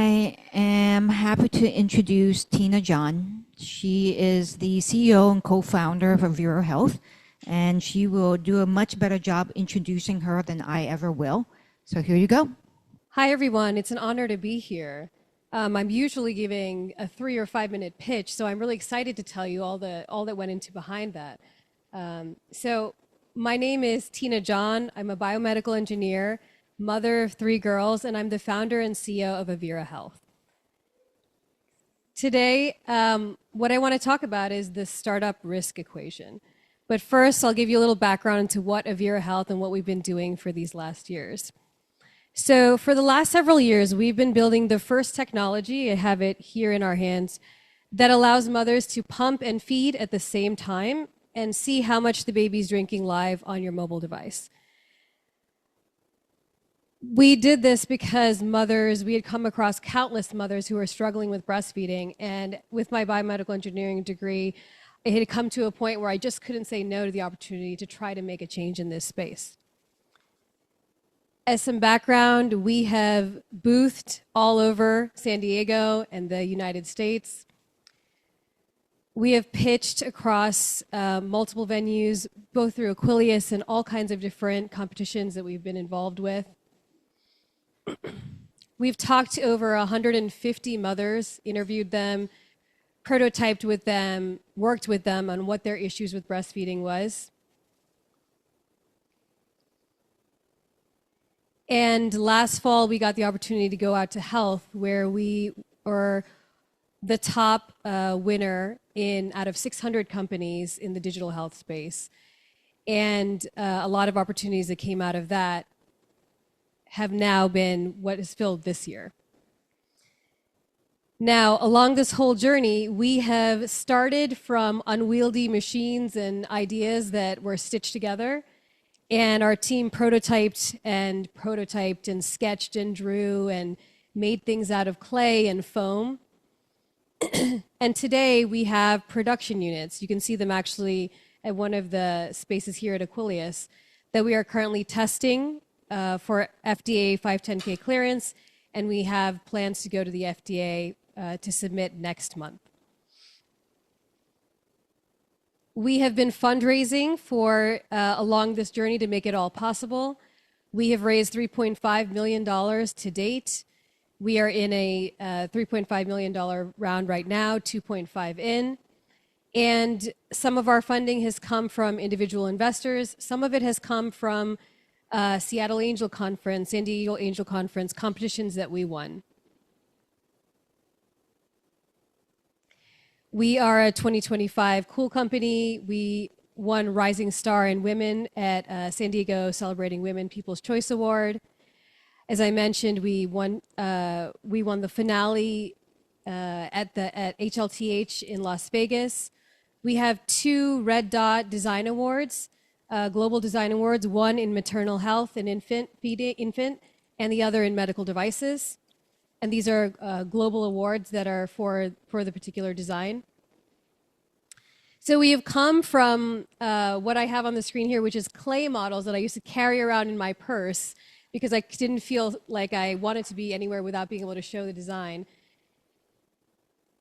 I am happy to introduce Tina John. She is the CEO and co-founder of Avira Health, and she will do a much better job introducing her than I ever will. So here you go. Hi, everyone. It's an honor to be here. I'm usually giving a 3 or 5 minute pitch, so I'm really excited to tell you all that went into behind that. So my name is Tina John. I'm a biomedical engineer, mother of 3 girls, and I'm the founder and CEO of Avira Health. Today, what I want to talk about is the startup risk equation. But first, I'll give you a little background into what Avira Health and what we've been doing for these last years. So for the last several years, we've been building the first technology, I have it here in our hands, that allows mothers to pump and feed at the same time and see how much the baby's drinking live on your mobile device. We did this because we had come across countless mothers who were struggling with breastfeeding, and with my biomedical engineering degree, it had come to a point where I just couldn't say no to the opportunity to try to make a change in this space. As some background, we have boothed all over San Diego and the United States. We have pitched across multiple venues, both through Aquillius and all kinds of different competitions that we've been involved with. We've talked to over 150 mothers, interviewed them, prototyped with them, worked with them on what their issues with breastfeeding was. And last fall, we got the opportunity to go out to health, where we were the top winner out of 600 companies in the digital health space. And a lot of opportunities that came out of that have now been what is filled this year. Now, along this whole journey, we have started from unwieldy machines and ideas that were stitched together. And our team prototyped and sketched and drew and made things out of clay and foam. And today we have production units. You can see them actually at one of the spaces here at Aquillius that we are currently testing for FDA 510(k) clearance, and we have plans to go to the FDA to submit next month. We have been fundraising for along this journey to make it all possible. We have raised $3.5 million to date. We are in a $3.5 million round right now, 2.5 in. And some of our funding has come from individual investors. Some of it has come from Seattle Angel Conference, San Diego Angel Conference competitions that we won. We are a 2025 Cool Company. We won Rising Star in Women at San Diego Celebrating Women People's Choice Award. As I mentioned, we won the finale at HLTH in Las Vegas. We have 2 Red Dot Design Awards, Global Design Awards, one in maternal health and infant, and the other in medical devices. And these are global awards that are for the particular design. So we have come from what I have on the screen here, which is clay models that I used to carry around in my purse because I didn't feel like I wanted to be anywhere without being able to show the design,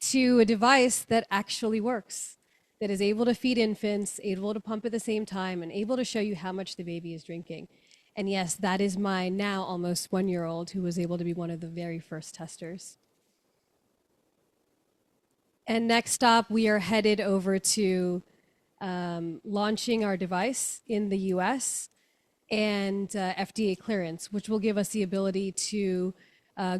to a device that actually works, that is able to feed infants, able to pump at the same time, and able to show you how much the baby is drinking. And yes, that is my now almost 1-year-old who was able to be one of the very first testers. And next stop, we are headed over to launching our device in the US and FDA clearance, which will give us the ability to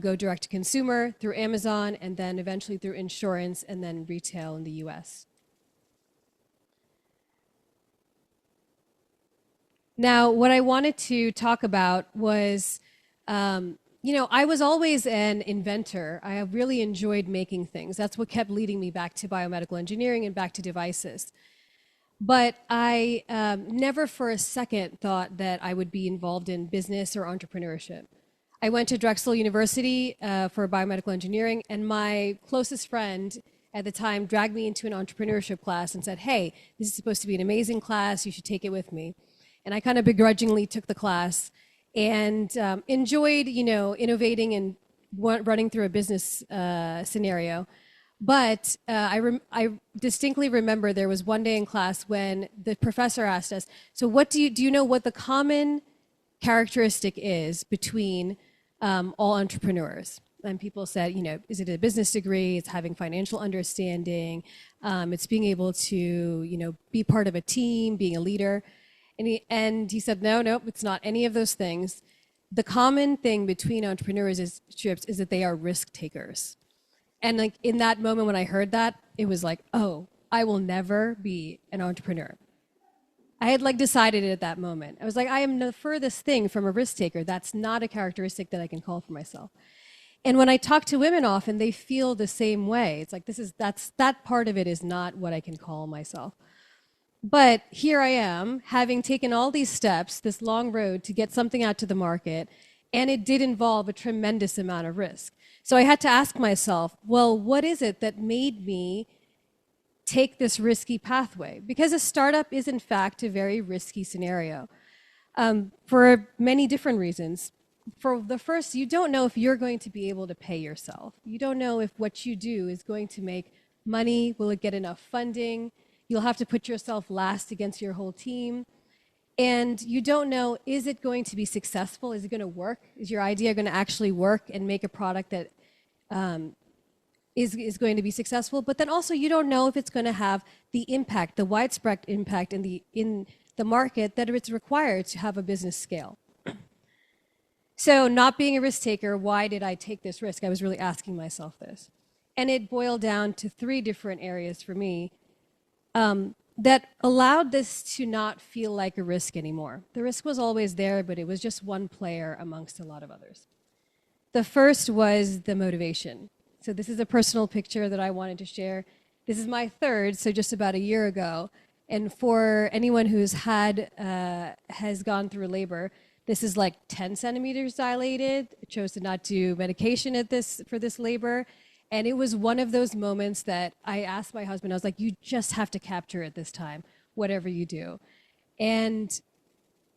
go direct to consumer through Amazon and then eventually through insurance and then retail in the US. Now, what I wanted to talk about was, I was always an inventor. I really enjoyed making things. That's what kept leading me back to biomedical engineering and back to devices. But I never for a second thought that I would be involved in business or entrepreneurship. I went to Drexel University for biomedical engineering, and my closest friend at the time dragged me into an entrepreneurship class and said, "Hey, this is supposed to be an amazing class. You should take it with me." And I kind of begrudgingly took the class and enjoyed, innovating and running through a business scenario. But I distinctly remember there was one day in class when the professor asked us, so what do you know what the common characteristic is between all entrepreneurs? And people said, is it a business degree? It's having financial understanding. It's being able to, be part of a team, being a leader. And he said, no, it's not any of those things. The common thing between entrepreneurs is that they are risk takers. And like in that moment when I heard that, it was like, oh, I will never be an entrepreneur. I had like decided it at that moment. I was like, I am the furthest thing from a risk taker. That's not a characteristic that I can call for myself. And when I talk to women often, they feel the same way. It's like that part of it is not what I can call myself. But here I am, having taken all these steps, this long road to get something out to the market, and it did involve a tremendous amount of risk. So I had to ask myself, well, what is it that made me take this risky pathway? Because a startup is, in fact, a very risky scenario for many different reasons. For the first, you don't know if you're going to be able to pay yourself. You don't know if what you do is going to make money. Will it get enough funding? You'll have to put yourself last against your whole team. And you don't know, is it going to be successful? Is it going to work? Is your idea going to actually work and make a product that is going to be successful? But then also you don't know if it's going to have the impact, the widespread impact in the market that it's required to have a business scale. So not being a risk taker, why did I take this risk? I was really asking myself this. And it boiled down to 3 different areas for me that allowed this to not feel like a risk anymore. The risk was always there, but it was just one player amongst a lot of others. The first was the motivation. So this is a personal picture that I wanted to share. This is my 3rd, so just about a year ago. And for anyone who's has gone through labor, this is like 10 centimeters dilated. I chose to not do medication for this labor. And it was one of those moments that I asked my husband, I was like, you just have to capture it this time, whatever you do. And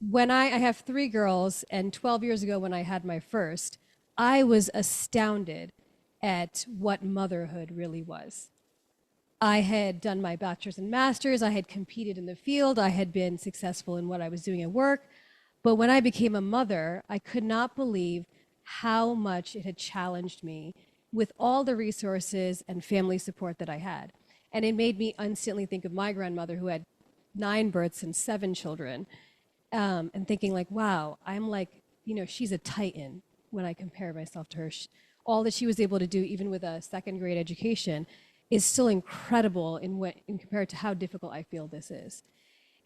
when I have 3 girls, and 12 years ago when I had my first, I was astounded at what motherhood really was. I had done my bachelor's and master's, I had competed in the field, I had been successful in what I was doing at work. But when I became a mother, I could not believe how much it had challenged me with all the resources and family support that I had. And it made me instantly think of my grandmother who had 9 births and 7 children, and thinking like, wow, I'm like, she's a titan when I compare myself to her. All that she was able to do, even with a 2nd grade education, is still incredible in compared to how difficult I feel this is.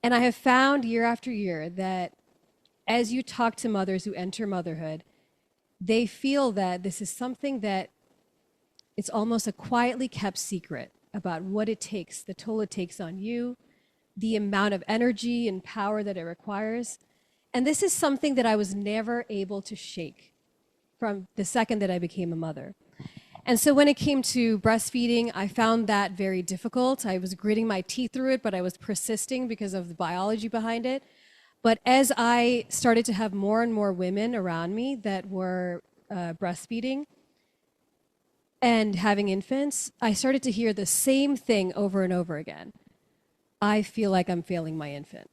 And I have found year after year that as you talk to mothers who enter motherhood, they feel that this is something that it's almost a quietly kept secret about what it takes, the toll it takes on you, the amount of energy and power that it requires. And this is something that I was never able to shake from the second that I became a mother. And so when it came to breastfeeding, I found that very difficult. I was gritting my teeth through it, but I was persisting because of the biology behind it. But as I started to have more and more women around me that were breastfeeding and having infants, I started to hear the same thing over and over again. I feel like I'm failing my infant.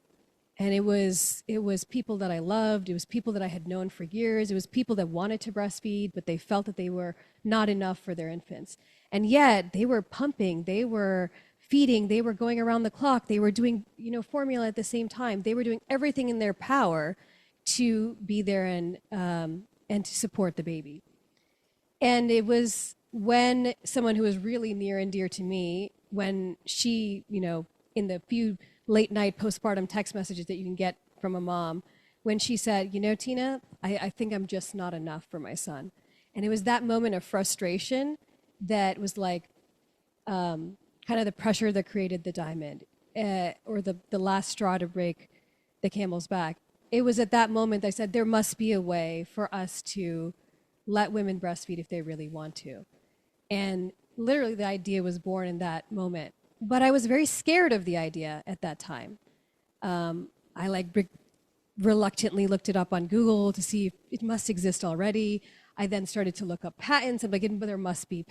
And it was people that I loved. It was people that I had known for years. It was people that wanted to breastfeed, but they felt that they were not enough for their infants. And yet they were pumping, they were feeding, they were going around the clock, they were doing, formula at the same time. They were doing everything in their power to be there and to support the baby. And it was when someone who was really near and dear to me, when she, in the few late night postpartum text messages that you can get from a mom, when she said, Tina, I think I'm just not enough for my son. And it was that moment of frustration that was like kind of the pressure that created the diamond, or the last straw to break the camel's back. It was at that moment I said, there must be a way for us to let women breastfeed if they really want to. And literally the idea was born in that moment. But I was very scared of the idea at that time. I reluctantly looked it up on Google to see if it must exist already. I then started to look up patents. I'm like, but there must be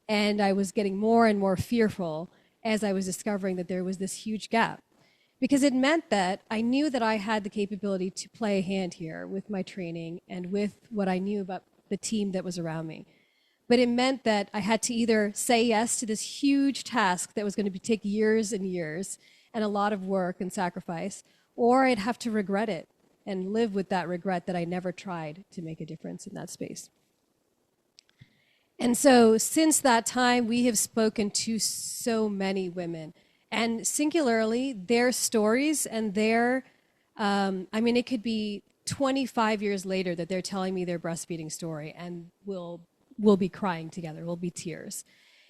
and I was getting more and more fearful as I was discovering that there was this huge gap. Because it meant that I knew that I had the capability to play a hand here with my training and with what I knew about the team that was around me. But it meant that I had to either say yes to this huge task that was going to take years and years and a lot of work and sacrifice, or I'd have to regret it and live with that regret that I never tried to make a difference in that space. And so since that time, we have spoken to so many women, and singularly, their stories and their, it could be 25 years later that they're telling me their breastfeeding story, and we'll be crying together, we'll be tears.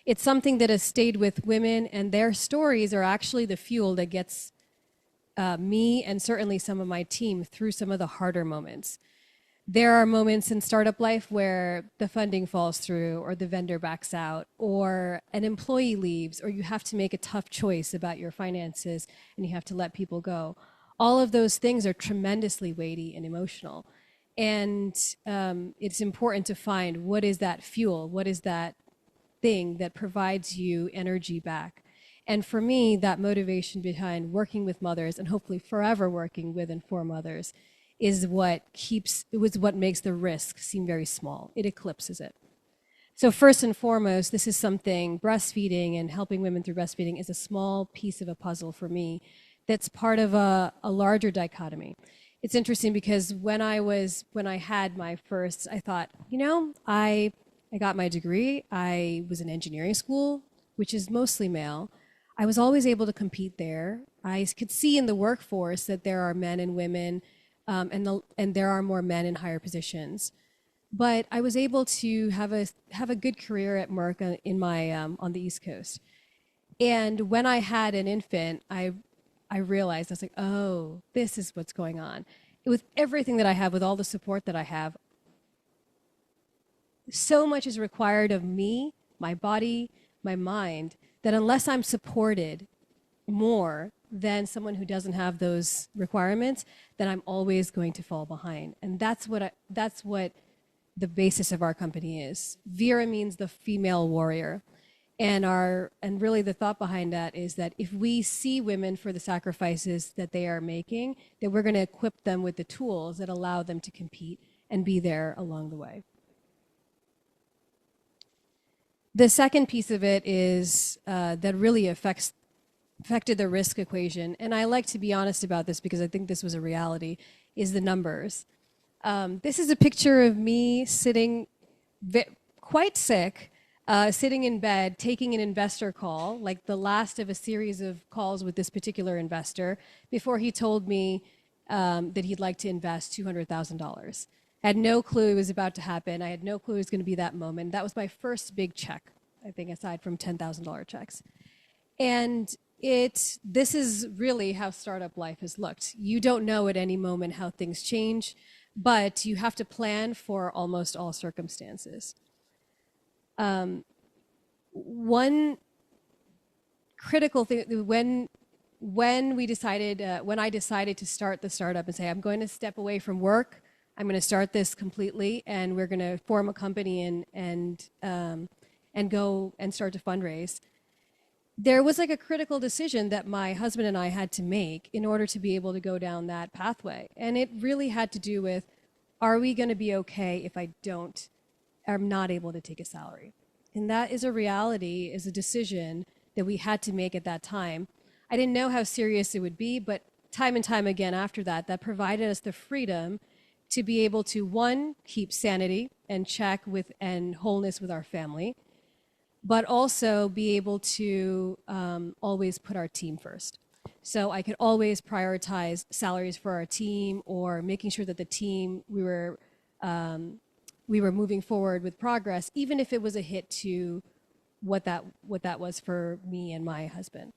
It's something that has stayed with women, and their stories are actually the fuel that gets me and certainly some of my team through some of the harder moments. There are moments in startup life where the funding falls through, or the vendor backs out, or an employee leaves, or you have to make a tough choice about your finances and you have to let people go. All of those things are tremendously weighty and emotional. And it's important to find what is that fuel, what is that thing that provides you energy back. And for me, that motivation behind working with mothers, and hopefully forever working with and for mothers, is what makes the risk seem very small. It eclipses it. So first and foremost, this is something, breastfeeding and helping women through breastfeeding is a small piece of a puzzle for me that's part of a larger dichotomy. It's interesting because when I had my first, I thought, I got my degree. I was in engineering school, which is mostly male. I was always able to compete there. I could see in the workforce that there are men and women, and there are more men in higher positions. But I was able to have a good career at Merck on the East Coast. And when I had an infant, I realized, I was like, oh, this is what's going on. With everything that I have, with all the support that I have, so much is required of me, my body, my mind, that unless I'm supported more than someone who doesn't have those requirements, then I'm always going to fall behind. And that's what the basis of our company is. Vera means the female warrior. And really the thought behind that is that if we see women for the sacrifices that they are making, that we're going to equip them with the tools that allow them to compete and be there along the way. The second piece of it is that really affected the risk equation, and I like to be honest about this because I think this was a reality, is the numbers. This is a picture of me sitting quite sick, sitting in bed, taking an investor call, like the last of a series of calls with this particular investor, before he told me that he'd like to invest $200,000. I had no clue it was about to happen. I had no clue it was going to be that moment. That was my first big check, I think, aside from $10,000 checks. And this is really how startup life has looked. You don't know at any moment how things change, but you have to plan for almost all circumstances. One critical thing, when I decided to start the startup and say, I'm going to step away from work, I'm going to start this completely, and we're going to form a company and go and start to fundraise. There was like a critical decision that my husband and I had to make in order to be able to go down that pathway. And it really had to do with, are we going to be okay if I'm not able to take a salary? And that is a reality, is a decision that we had to make at that time. I didn't know how serious it would be, but time and time again after that provided us the freedom to be able to, one, keep sanity and check with and wholeness with our family, but also be able to always put our team first. So I could always prioritize salaries for our team, or making sure that the team, we were moving forward with progress, even if it was a hit to what that was for me and my husband.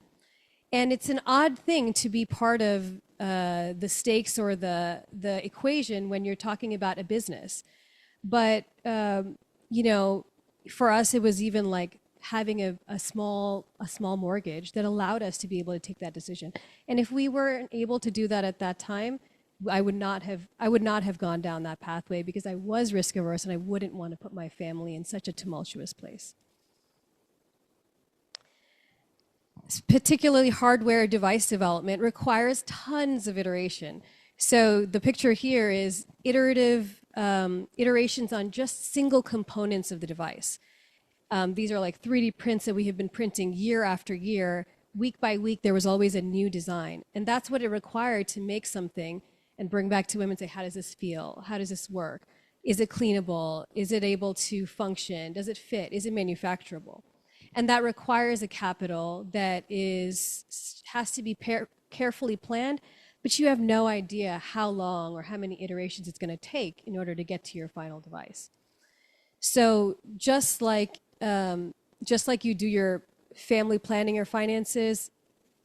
And it's an odd thing to be part of the stakes or the equation when you're talking about a business. But, for us, it was even like having a small mortgage that allowed us to be able to take that decision. And if we weren't able to do that at that time, I would not have gone down that pathway because I was risk averse and I wouldn't want to put my family in such a tumultuous place. Particularly hardware device development requires tons of iteration. So the picture here is iterations on just single components of the device. These are like 3D prints that we have been printing year after year. Week by week, there was always a new design. And that's what it required to make something and bring back to women and say, how does this feel? How does this work? Is it cleanable? Is it able to function? Does it fit? Is it manufacturable? And that requires a capital that has to be carefully planned, but you have no idea how long or how many iterations it's going to take in order to get to your final device. So just like you do your family planning or finances,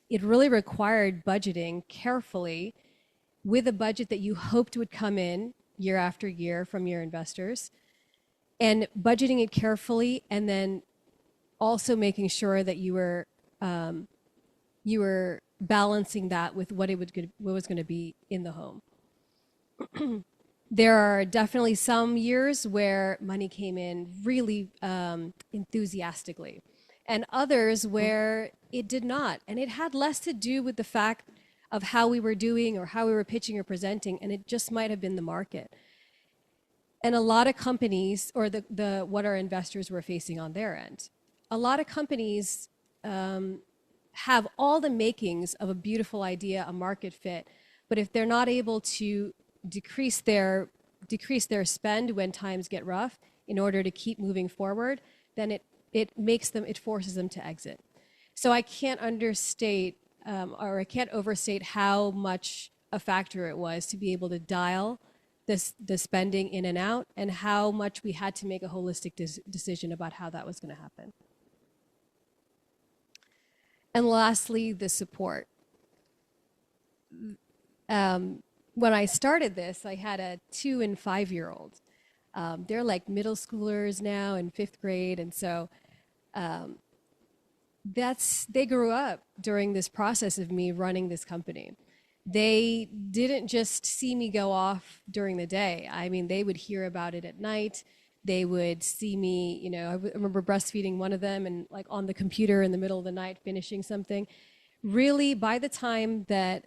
it really required budgeting carefully with a budget that you hoped would come in year after year from your investors, and budgeting it carefully, and then also making sure that you were balancing that with what was going to be in the home. There are definitely some years where money came in really enthusiastically, and others where it did not. And it had less to do with the fact of how we were doing or how we were pitching or presenting, and it just might have been the market. And a lot of companies, or what our investors were facing on their end, a lot of companies have all the makings of a beautiful idea, a market fit, but if they're not able to decrease their spend when times get rough in order to keep moving forward, then it forces them to exit. So I can't understate or I can't overstate how much a factor it was to be able to dial the spending in and out, and how much we had to make a holistic decision about how that was going to happen. And lastly, the support. When I started this, I had a 2- and 5-year-old. They're like middle schoolers now in 5th grade, and so they grew up during this process of me running this company. They didn't just see me go off during the day. I mean, they would hear about it at night. They would see me, I remember breastfeeding one of them and like on the computer in the middle of the night finishing something. Really, by the time that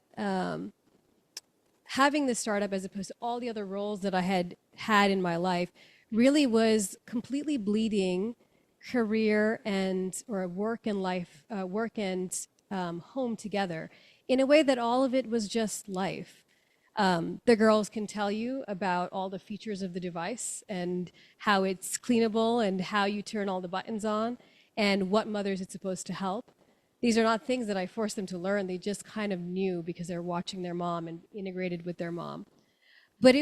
having this startup, as opposed to all the other roles that I had in my life, really was completely bleeding career or work and life, work and home together in a way that all of it was just life. The girls can tell you about all the features of the device and how it's cleanable and how you turn all the buttons on and what mothers it's supposed to help. These are not things that I forced them to learn. They just kind of knew because they're watching their mom and integrated with their mom. But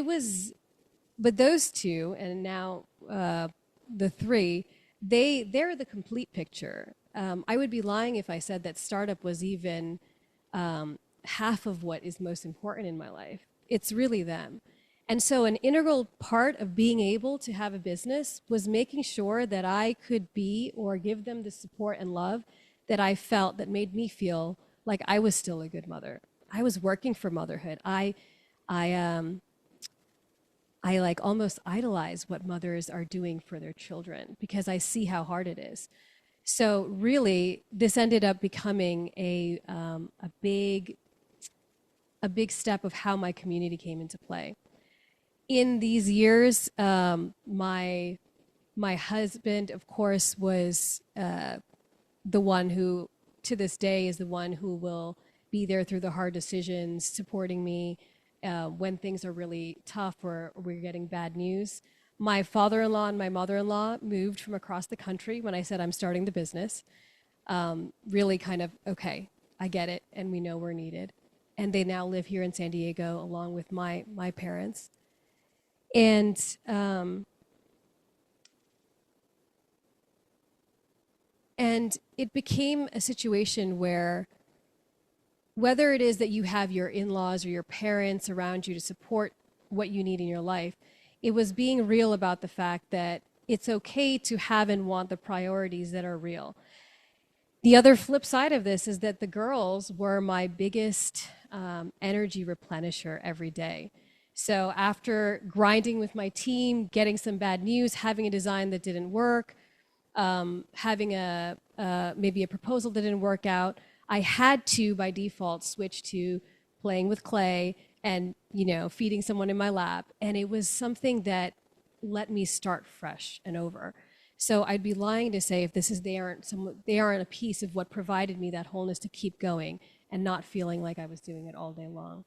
those two, and now the 3, they're the complete picture. I would be lying if I said that startup was even half of what is most important in my life. It's really them. And so an integral part of being able to have a business was making sure that I could be or give them the support and love that I felt that made me feel like I was still a good mother. I was working for motherhood. I like almost idolize what mothers are doing for their children because I see how hard it is. So really, this ended up becoming a big step of how my community came into play. In these years, my husband, of course, was the one who, to this day, is the one who will be there through the hard decisions, supporting me when things are really tough or we're getting bad news. My father-in-law and my mother-in-law moved from across the country when I said I'm starting the business. Really kind of, okay, I get it, and we know we're needed. And they now live here in San Diego along with my parents. And it became a situation where whether it is that you have your in-laws or your parents around you to support what you need in your life, it was being real about the fact that it's okay to have and want the priorities that are real. The other flip side of this is that the girls were my biggest energy replenisher every day. So after grinding with my team, getting some bad news, having a design that didn't work, having maybe a proposal that didn't work out, I had to, by default, switch to playing with clay and, feeding someone in my lap. And it was something that let me start fresh and over. So I'd be lying to say if they aren't a piece of what provided me that wholeness to keep going and not feeling like I was doing it all day long.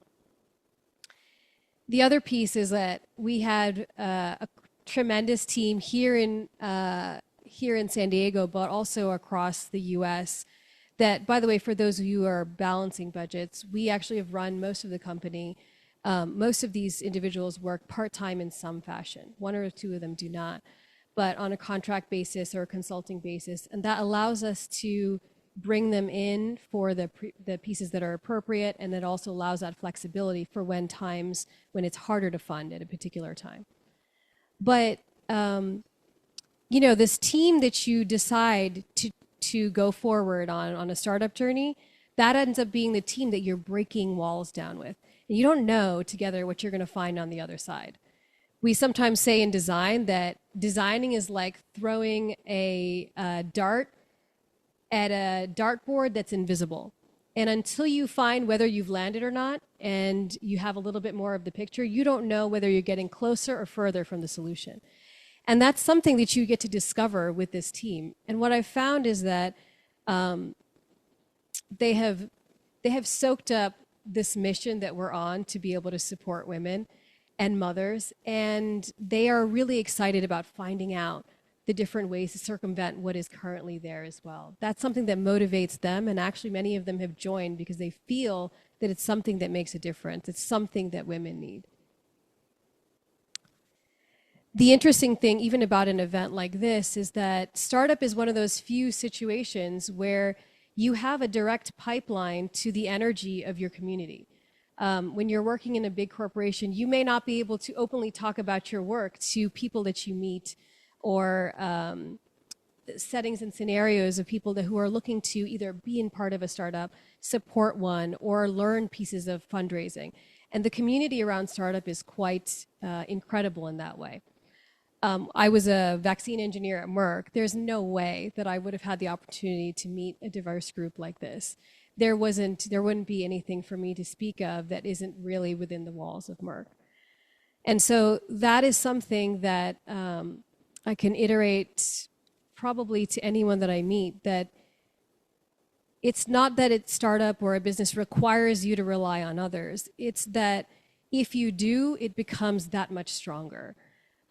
The other piece is that we had a tremendous team here in San Diego, but also across the U.S. That, by the way, for those of you who are balancing budgets, we actually have run most of the company. Most of these individuals work part-time in some fashion. One or two of them do not, but on a contract basis or a consulting basis. And that allows us to bring them in for the pieces that are appropriate, and it also allows that flexibility for when it's harder to fund at a particular time. But, this team that you decide to go forward on a startup journey, that ends up being the team that you're breaking walls down with. And you don't know together what you're going to find on the other side. We sometimes say in design that designing is like throwing a dart at a dartboard that's invisible. And until you find whether you've landed or not, and you have a little bit more of the picture, you don't know whether you're getting closer or further from the solution. And that's something that you get to discover with this team. And what I've found is that they have soaked up this mission that we're on to be able to support women and mothers, and they are really excited about finding out the different ways to circumvent what is currently there as well. That's something that motivates them, and actually many of them have joined because they feel that it's something that makes a difference. It's something that women need. The interesting thing, even about an event like this, is that startup is one of those few situations where you have a direct pipeline to the energy of your community. When you're working in a big corporation, you may not be able to openly talk about your work to people that you meet, or settings and scenarios of people who are looking to either be in part of a startup, support one, or learn pieces of fundraising. And the community around startup is quite incredible in that way. I was a vaccine engineer at Merck. There's no way that I would have had the opportunity to meet a diverse group like this. There wouldn't be anything for me to speak of that isn't really within the walls of Merck. And so that is something that I can iterate probably to anyone that I meet, that it's not that a startup or a business requires you to rely on others. It's that if you do, it becomes that much stronger.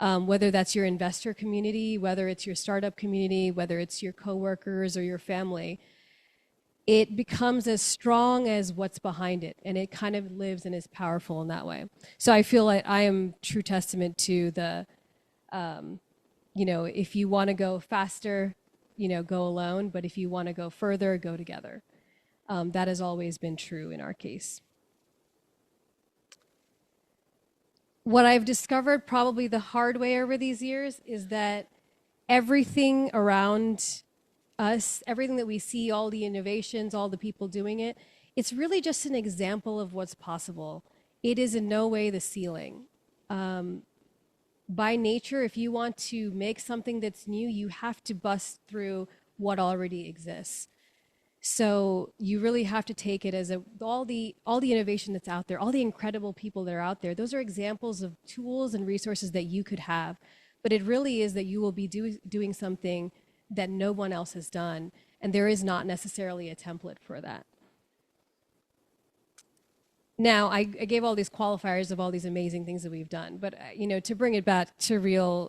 Whether that's your investor community, whether it's your startup community, whether it's your coworkers or your family, it becomes as strong as what's behind it, and it kind of lives and is powerful in that way. So I feel like I am true testament to the, if you want to go faster, go alone, but if you want to go further, go together. That has always been true in our case. What I've discovered probably the hard way over these years is that everything around us, everything that we see, all the innovations, all the people doing it, it's really just an example of what's possible. It is in no way the ceiling. By nature, if you want to make something that's new, you have to bust through what already exists. So you really have to take it as all the innovation that's out there, all the incredible people that are out there, those are examples of tools and resources that you could have. But it really is that you will be doing something that no one else has done, and there is not necessarily a template for that. Now, I gave all these qualifiers of all these amazing things that we've done, but to bring it back to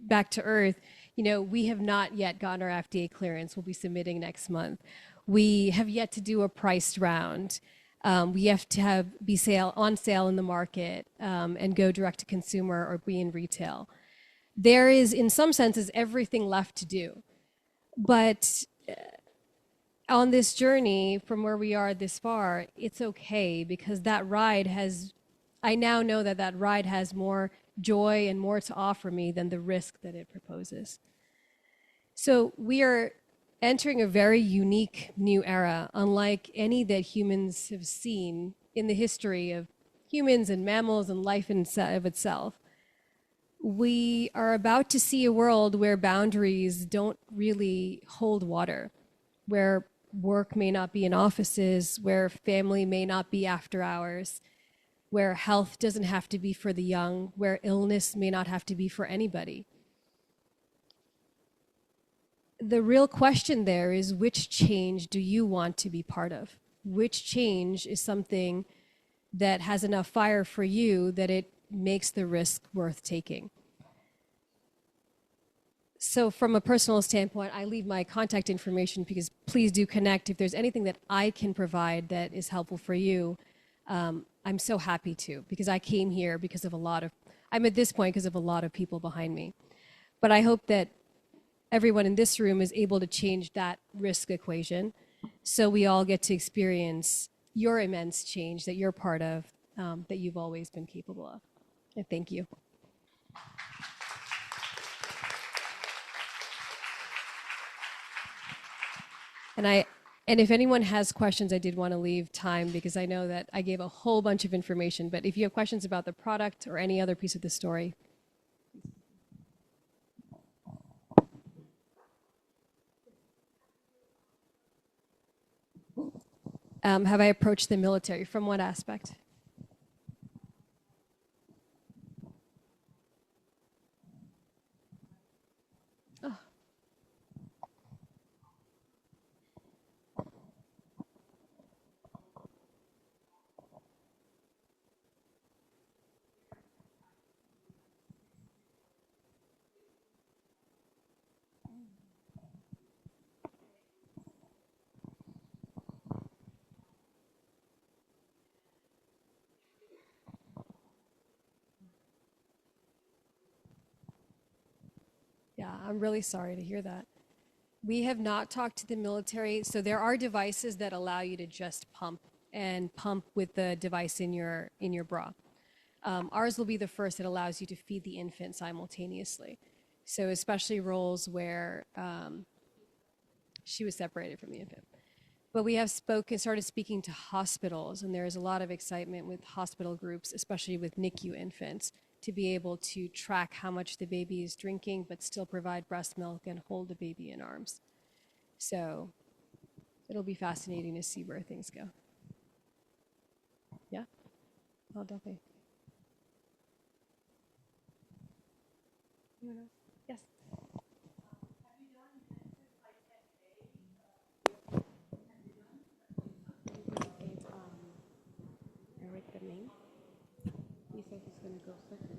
back to earth, we have not yet gotten our FDA clearance. We'll be submitting next month. We have yet to do a priced round. We have to be on sale in the market and go direct to consumer or be in retail. There is, in some senses, everything left to do. But on this journey from where we are this far, it's okay, because that ride I now know that ride has more joy and more to offer me than the risk that it proposes. So we are entering a very unique new era, unlike any that humans have seen in the history of humans and mammals and life in of itself. We are about to see a world where boundaries don't really hold water, where work may not be in offices, where family may not be after hours, where health doesn't have to be for the young, where illness may not have to be for anybody. The real question there is, which change do you want to be part of? Which change is something that has enough fire for you that it makes the risk worth taking? So from a personal standpoint, I leave my contact information because please do connect. If there's anything that I can provide that is helpful for you, I'm so happy to, because I came here because of I'm at this point because of a lot of people behind me. But I hope that everyone in this room is able to change that risk equation so we all get to experience your immense change that you're part of, that you've always been capable of. And thank you. And if anyone has questions, I did want to leave time because I know that I gave a whole bunch of information, but if you have questions about the product or any other piece of the story. Have I approached the military? From what aspect? Oh. Yeah, I'm really sorry to hear that. We have not talked to the military. So there are devices that allow you to just pump and pump with the device in your bra. Ours will be the first that allows you to feed the infant simultaneously. So especially roles where she was separated from the infant. But we have started speaking to hospitals, and there is a lot of excitement with hospital groups, especially with NICU infants, to be able to track how much the baby is drinking, but still provide breast milk and hold the baby in arms. So it'll be fascinating to see where things go. Yeah? Oh, definitely. Anyone else? Yes. The name? He said he's going to go second.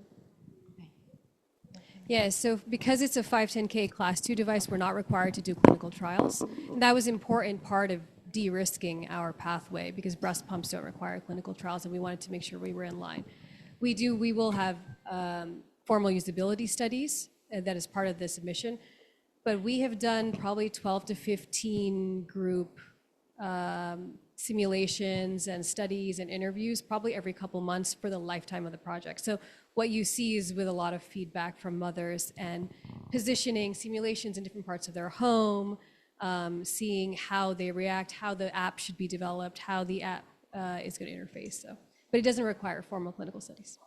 Yeah, so because it's a 510K Class 2 device, we're not required to do clinical trials. And that was an important part of de-risking our pathway because breast pumps don't require clinical trials, and we wanted to make sure we were in line. We will have formal usability studies that is part of the submission, but we have done probably 12 to 15 group simulations and studies and interviews probably every couple months for the lifetime of the project. So what you see is with a lot of feedback from mothers and positioning simulations in different parts of their home, seeing how they react, how the app should be developed, how the app is going to interface. So, but it doesn't require formal clinical studies.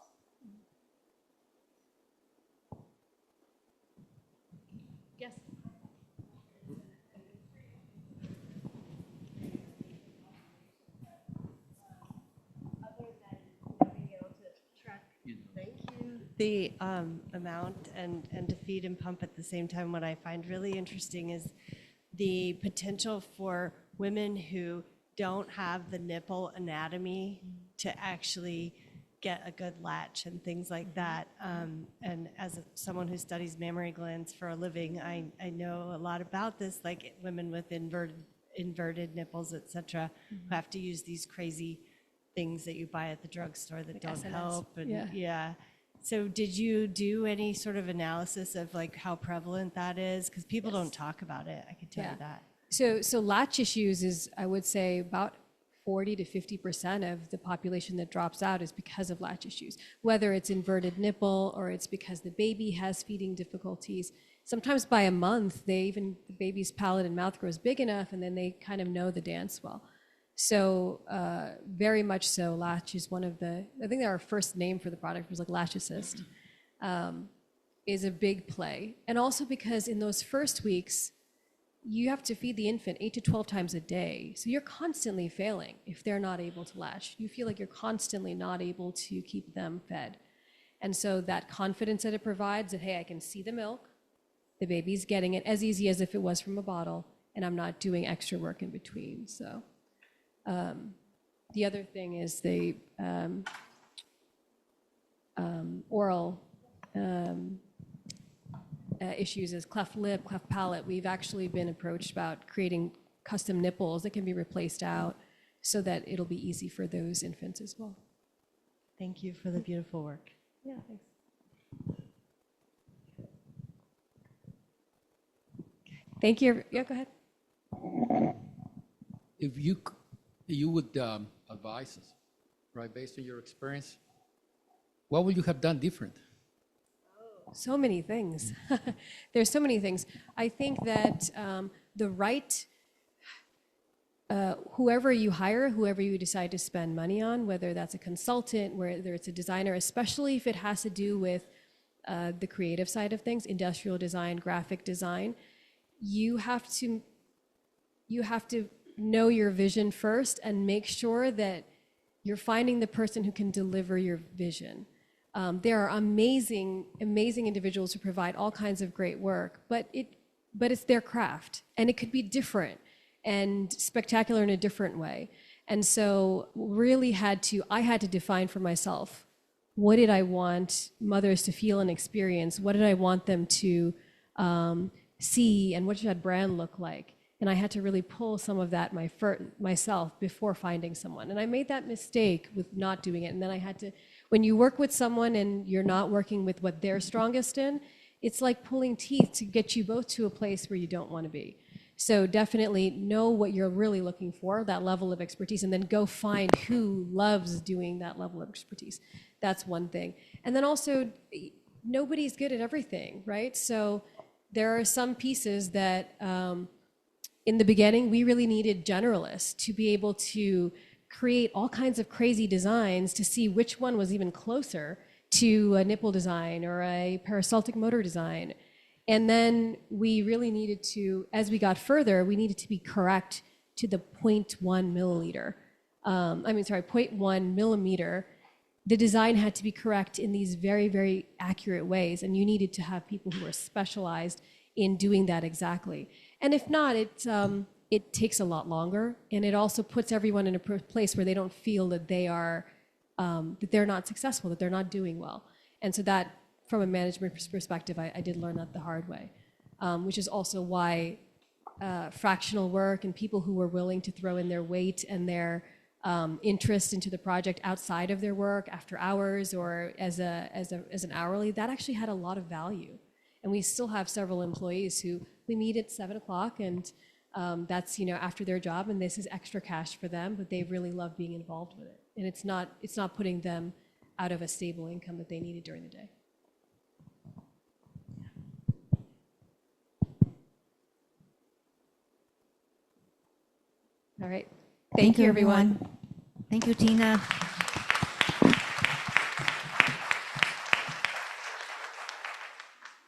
Yes. The amount and to feed and pump at the same time, what I find really interesting is the potential for women who don't have the nipple anatomy to actually get a good latch and things like that. And as someone who studies mammary glands for a living, I know a lot about this, like women with inverted nipples, et cetera, who have to use these crazy things that you buy at the drugstore that like don't SNS. Help. And yeah. So did you do any sort of analysis of like how prevalent that is? Because people don't talk about it, I can tell you that. So latch issues is, I would say, about 40 to 50% of the population that drops out is because of latch issues. Whether it's inverted nipple or it's because the baby has feeding difficulties, sometimes by a month, the baby's palate and mouth grows big enough, and then they kind of know the dance well. So very much so, Latch is one of the, I think our first name for the product was like Latch Assist, is a big play. And also because in those first weeks, you have to feed the infant 8 to 12 times a day. So you're constantly failing if they're not able to latch. You feel like you're constantly not able to keep them fed. And so that confidence that it provides that, hey, I can see the milk, the baby's getting it as easy as if it was from a bottle, and I'm not doing extra work in between. So the other thing is the oral issues is cleft lip, cleft palate. We've actually been approached about creating custom nipples that can be replaced out so that it'll be easy for those infants as well. Thank you for the beautiful work. Yeah, thanks. Thank you. Yeah, go ahead. If you would advise us, right, based on your experience, what would you have done different? So many things. There's so many things. I think that the right, whoever you hire, whoever you decide to spend money on, whether that's a consultant, whether it's a designer, especially if it has to do with the creative side of things, industrial design, graphic design, you have to know your vision first and make sure that you're finding the person who can deliver your vision. There are amazing individuals who provide all kinds of great work, but it's their craft, and it could be different and spectacular in a different way. And so really I had to define for myself, what did I want mothers to feel and experience? What did I want them to see, and what should that brand look like? And I had to really pull some of that myself before finding someone. And I made that mistake with not doing it. And then I had to, when you work with someone and you're not working with what they're strongest in, it's like pulling teeth to get you both to a place where you don't want to be. So definitely know what you're really looking for, that level of expertise, and then go find who loves doing that level of expertise. That's one thing. And then also, nobody's good at everything, right? So there are some pieces that in the beginning, we really needed generalists to be able to create all kinds of crazy designs to see which one was even closer to a nipple design or a peristaltic motor design. And then we really needed to, as we got further, we needed to be correct to the 0.1 milliliter. 0.1 millimeter. The design had to be correct in these very, very accurate ways, and you needed to have people who are specialized in doing that exactly. And if not, it takes a lot longer, and it also puts everyone in a place where they don't feel that that they're not successful, that they're not doing well. And so that, from a management perspective, I did learn that the hard way, which is also why fractional work and people who were willing to throw in their weight and their interest into the project outside of their work, after hours or as an hourly, that actually had a lot of value. And we still have several employees who we meet at 7 o'clock, and that's after their job, and this is extra cash for them, but they really love being involved with it. And it's not putting them out of a stable income that they needed during the day. All right. Thank you, everyone. Thank you, Tina.